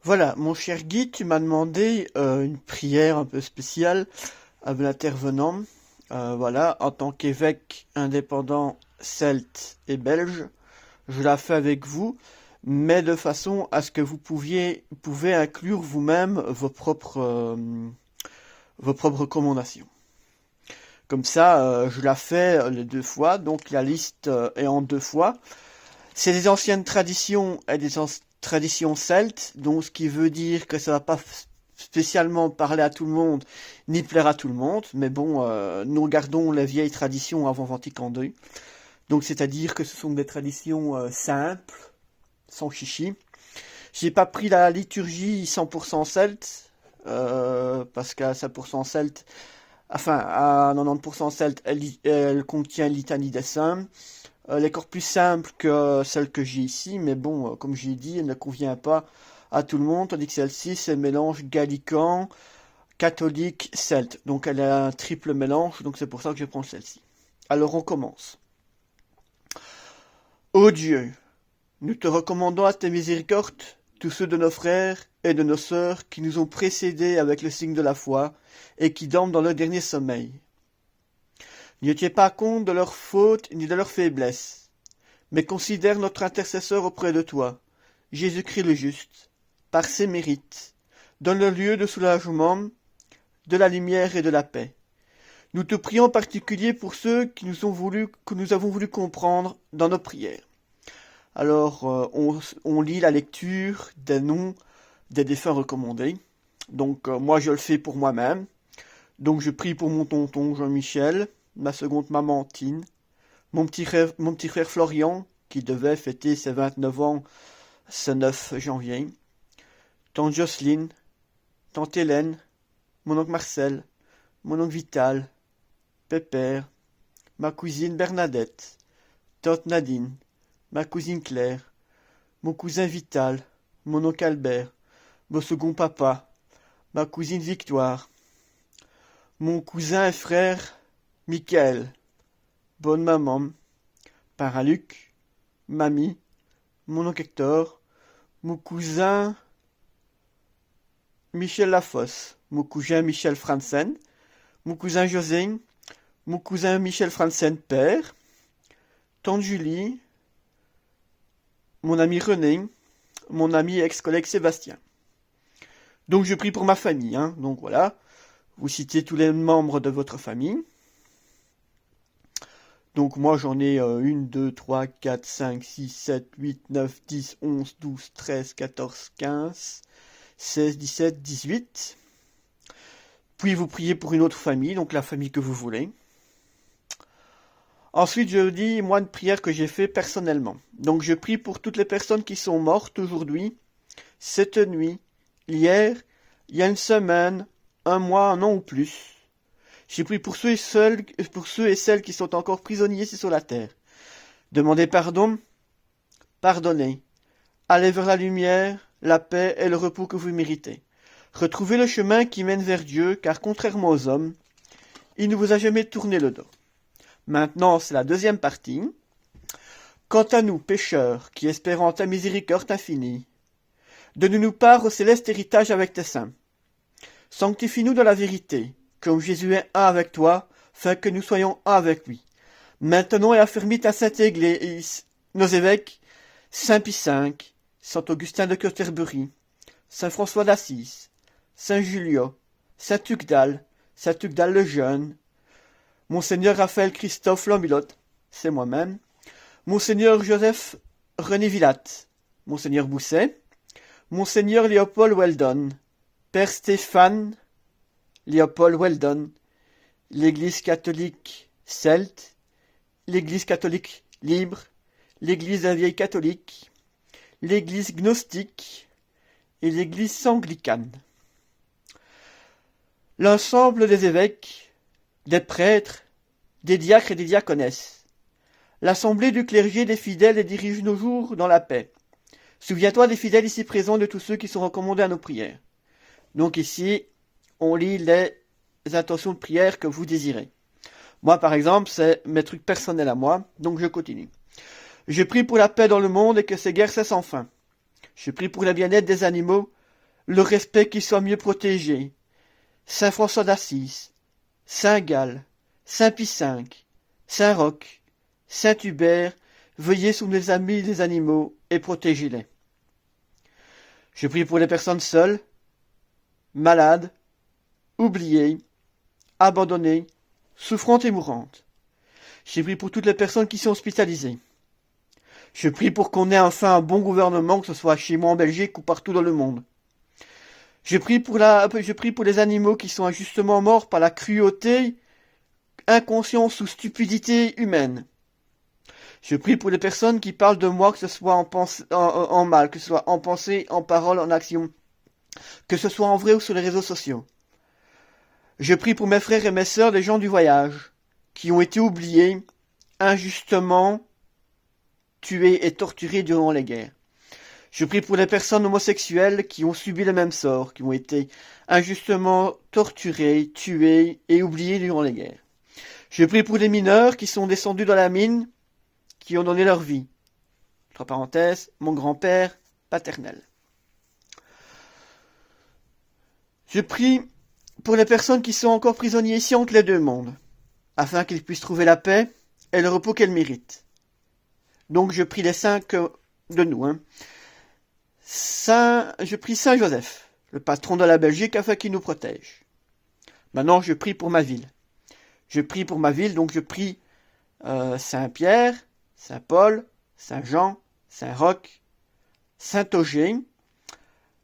Voilà, mon cher Guy, tu m'as demandé une prière un peu spéciale à l'intervenant. Voilà, en tant qu'évêque indépendant celte et belge, je la fais avec vous, mais de façon à ce que pouvez inclure vous-même vos propres recommandations. Comme ça, je la fais les deux fois, donc la liste est en deux fois. C'est des anciennes traditions et traditions celtes, donc ce qui veut dire que ça va pas spécialement parler à tout le monde, ni plaire à tout le monde, mais bon, nous gardons les vieilles traditions avant Vatican II. Donc c'est-à-dire que ce sont des traditions simples, sans chichi. J'ai pas pris la liturgie 100% celte, parce qu'à 100% celte, enfin à 90% celte, elle contient une litanie des saints. Elle est encore plus simple que celle que j'ai ici, mais bon, comme j'ai dit, elle ne convient pas à tout le monde, tandis que celle-ci, c'est le mélange gallican, catholique, celte. Donc elle a un triple mélange, donc c'est pour ça que je prends celle-ci. Alors on commence. Ô Dieu, nous te recommandons à tes miséricordes tous ceux de nos frères et de nos sœurs qui nous ont précédés avec le signe de la foi et qui dorment dans leur dernier sommeil. Ne tiens pas compte de leurs fautes ni de leurs faiblesses, mais considère notre intercesseur auprès de toi, Jésus-Christ le juste, par ses mérites. Donne le lieu de soulagement, de la lumière et de la paix. Nous te prions en particulier pour ceux que nous avons voulu comprendre dans nos prières. Alors, on lit la lecture des noms des défunts recommandés. Donc, moi, je le fais pour moi-même. Donc, je prie pour mon tonton Jean-Michel, ma seconde maman Tine, mon petit frère Florian, qui devait fêter ses 29 ans ce 9 janvier, tante Jocelyne, tante Hélène, mon oncle Marcel, mon oncle Vital, Pépère, ma cousine Bernadette, tante Nadine, ma cousine Claire, mon cousin Vital, mon oncle Albert, mon second papa, ma cousine Victoire, mon cousin et frère Michael, bonne maman, parrain Luc, mamie, mon oncle Hector, mon cousin Michel Lafosse, mon cousin Michel Franzen, mon cousin José, mon cousin Michel Franzen père, tante Julie, mon ami René, mon ami ex-collègue Sébastien. Donc je prie pour ma famille, hein. Donc voilà, vous citez tous les membres de votre famille. Donc moi j'en ai 1, 2, 3, 4, 5, 6, 7, 8, 9, 10, 11, 12, 13, 14, 15, 16, 17, 18. Puis vous priez pour une autre famille, donc la famille que vous voulez. Ensuite, je dis, moi, une prière que j'ai fait personnellement. Donc je prie pour toutes les personnes qui sont mortes aujourd'hui, cette nuit, hier, il y a une semaine, un mois, un an ou plus. J'ai prié pour pour ceux et celles qui sont encore prisonniers ici sur la terre. Demandez pardon, pardonnez. Allez vers la lumière, la paix et le repos que vous méritez. Retrouvez le chemin qui mène vers Dieu, car contrairement aux hommes, il ne vous a jamais tourné le dos. Maintenant, c'est la deuxième partie. Quant à nous, pécheurs, qui espérons ta miséricorde infinie, donne-nous part au céleste héritage avec tes saints. Sanctifie-nous dans la vérité, comme Jésus est un avec toi, afin que nous soyons un avec lui. Maintenant et affermis ta sainte Église, nos évêques, Saint Pie V, Saint Augustin de Canterbury, Saint François d'Assise, Saint Julio, Saint Tugdal le Jeune, Monseigneur Raphaël Christophe Lambilotte, c'est moi-même, Monseigneur Joseph René Villatte, Monseigneur Bousset, Monseigneur Léopold Weldon, Père Stéphane Léopold Weldon, l'Église catholique celte, l'Église catholique libre, l'Église des vieilles catholiques, l'Église gnostique et l'Église anglicane. L'ensemble des évêques, des prêtres, des diacres et des diaconesses. L'assemblée du clergé des fidèles les dirige nos jours dans la paix. Souviens-toi des fidèles ici présents, de tous ceux qui sont recommandés à nos prières. Donc ici, on lit les intentions de prière que vous désirez. Moi, par exemple, c'est mes trucs personnels à moi, donc je continue. Je prie pour la paix dans le monde et que ces guerres cessent enfin. Je prie pour le bien-être des animaux, le respect qu'il soit mieux protégé. Saint François d'Assise, Saint Gall, Saint Pie V, Saint Roch, Saint Hubert, veillez sur les amis des animaux et protégez-les. Je prie pour les personnes seules, malades, oubliées, abandonnées, souffrantes et mourantes. Je prie pour toutes les personnes qui sont hospitalisées. Je prie pour qu'on ait enfin un bon gouvernement, que ce soit chez moi en Belgique ou partout dans le monde. Je prie pour les animaux qui sont injustement morts par la cruauté, inconscience ou stupidité humaine. Je prie pour les personnes qui parlent de moi, que ce soit en mal, que ce soit en pensée, en parole, en action, que ce soit en vrai ou sur les réseaux sociaux. Je prie pour mes frères et mes sœurs, les gens du voyage, qui ont été oubliés, injustement tués et torturés durant les guerres. Je prie pour les personnes homosexuelles qui ont subi le même sort, qui ont été injustement torturées, tuées et oubliées durant les guerres. Je prie pour les mineurs qui sont descendus dans la mine, qui ont donné leur vie. Entre parenthèses, mon grand-père paternel. Je prie pour les personnes qui sont encore prisonniers ici entre les deux mondes, afin qu'ils puissent trouver la paix et le repos qu'elles méritent. Donc je prie les saints de nous. Je prie Saint Joseph, le patron de la Belgique, afin qu'il nous protège. Maintenant, je prie pour ma ville. Je prie pour ma ville, donc je prie Saint Pierre, Saint Paul, Saint Jean, Saint Roch, Saint Auger,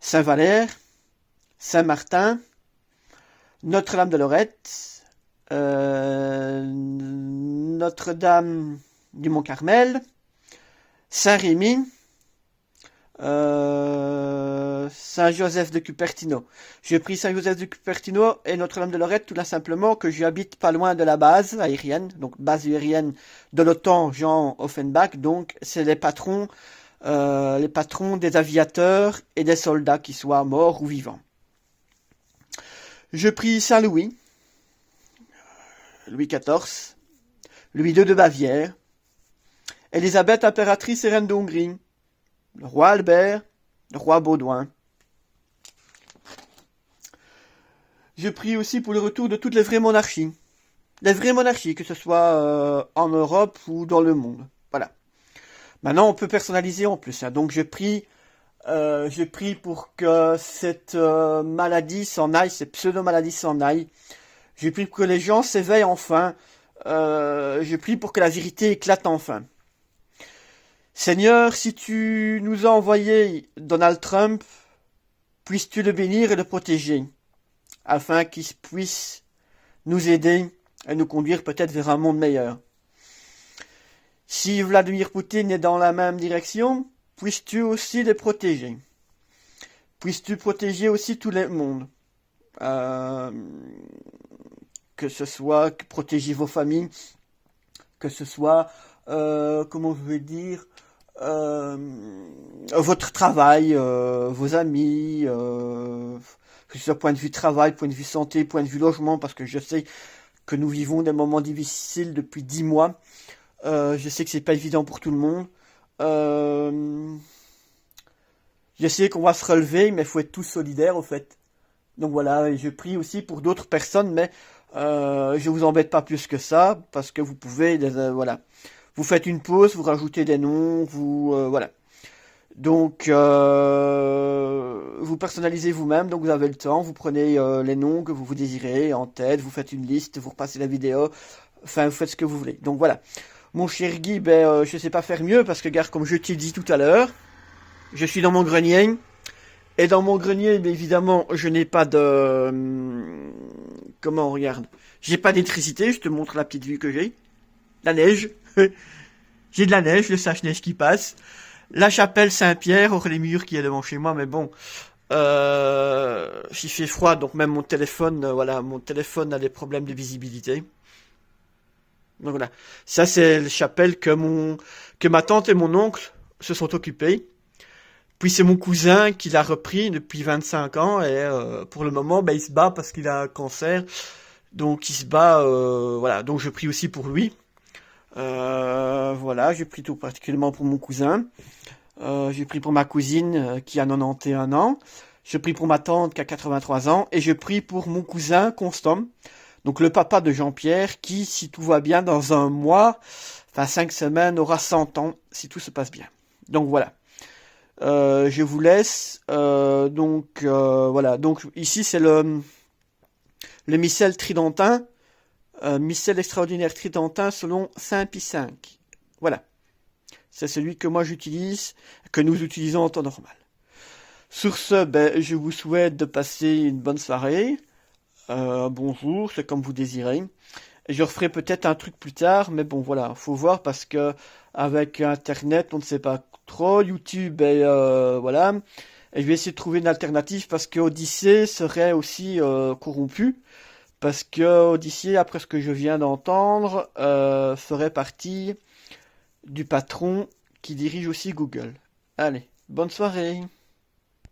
Saint Valère, Saint Martin, Notre-Dame de Lorette, Notre-Dame du Mont-Carmel, Saint-Rémy, Saint-Joseph de Cupertino. Je prie Saint-Joseph de Cupertino et Notre-Dame de Lorette tout simplement que j'habite pas loin de la base aérienne, donc base aérienne de l'OTAN Jean Offenbach, donc c'est les patrons des aviateurs et des soldats qui soient morts ou vivants. Je prie Saint-Louis, Louis XIV, Louis II de Bavière, Élisabeth impératrice et reine de Hongrie, le roi Albert, le roi Baudouin. Je prie aussi pour le retour de toutes les vraies monarchies. Les vraies monarchies, que ce soit en Europe ou dans le monde. Voilà. Maintenant, on peut personnaliser en plus. Donc je prie pour que cette maladie s'en aille, cette pseudo-maladie s'en aille. Je prie pour que les gens s'éveillent enfin. Je prie pour que la vérité éclate enfin. Seigneur, si tu nous as envoyé Donald Trump, puisses-tu le bénir et le protéger, afin qu'il puisse nous aider et nous conduire peut-être vers un monde meilleur. Si Vladimir Poutine est dans la même direction, puisses-tu aussi les protéger. Puisses-tu protéger aussi tous les mondes. Que ce soit protéger vos familles, que ce soit, comment je vais dire, votre travail, vos amis, que ce soit point de vue travail, point de vue santé, point de vue logement, parce que je sais que nous vivons des moments difficiles depuis 10 mois. Je sais que c'est pas évident pour tout le monde. Je sais qu'on va se relever, mais il faut être tous solidaires, au fait. Donc voilà, et je prie aussi pour d'autres personnes, mais je vous embête pas plus que ça, parce que vous pouvez, voilà. Vous faites une pause, vous rajoutez des noms, voilà. Donc, vous personnalisez vous-même, donc vous avez le temps, vous prenez les noms que vous désirez en tête, vous faites une liste, vous repassez la vidéo, enfin, vous faites ce que vous voulez. Donc voilà. Mon cher Guy, je sais pas faire mieux, parce que, regarde, comme je t'ai dit tout à l'heure, je suis dans mon grenier, et dans mon grenier, bien évidemment, je n'ai pas de... Comment on regarde? J'ai pas d'électricité, je te montre la petite vue que j'ai. La neige. J'ai de la neige, le sèche-neige qui passe. La chapelle Saint-Pierre, hors les murs qui est devant chez moi, mais bon. Il fait froid, donc même mon téléphone, voilà, mon téléphone a des problèmes de visibilité. Donc voilà. Ça, c'est la chapelle que ma tante et mon oncle se sont occupés. Puis c'est mon cousin qui l'a repris depuis 25 ans et pour le moment, il se bat parce qu'il a un cancer. Donc il se bat, voilà. Donc je prie aussi pour lui. Voilà, j'ai pris tout particulièrement pour mon cousin. J'ai pris pour ma cousine qui a 91 ans. Je prie pour ma tante qui a 83 ans et je prie pour mon cousin Constant, donc le papa de Jean-Pierre qui, si tout va bien, dans un mois, enfin 5 semaines, aura 100 ans, si tout se passe bien. Donc voilà. Je vous laisse. Voilà. Donc ici c'est le missel tridentin, missel extraordinaire tridentin selon Saint Pie V. Voilà. C'est celui que moi j'utilise, que nous utilisons en temps normal. Sur ce, je vous souhaite de passer une bonne soirée. Bonjour, c'est comme vous désirez. Je referai peut-être un truc plus tard, mais bon voilà, faut voir parce que avec Internet, on ne sait pas trop. YouTube, voilà. Et je vais essayer de trouver une alternative parce que Odyssée serait aussi corrompu. Parce que Odyssée, après ce que je viens d'entendre, ferait partie du patron qui dirige aussi Google. Allez, bonne soirée.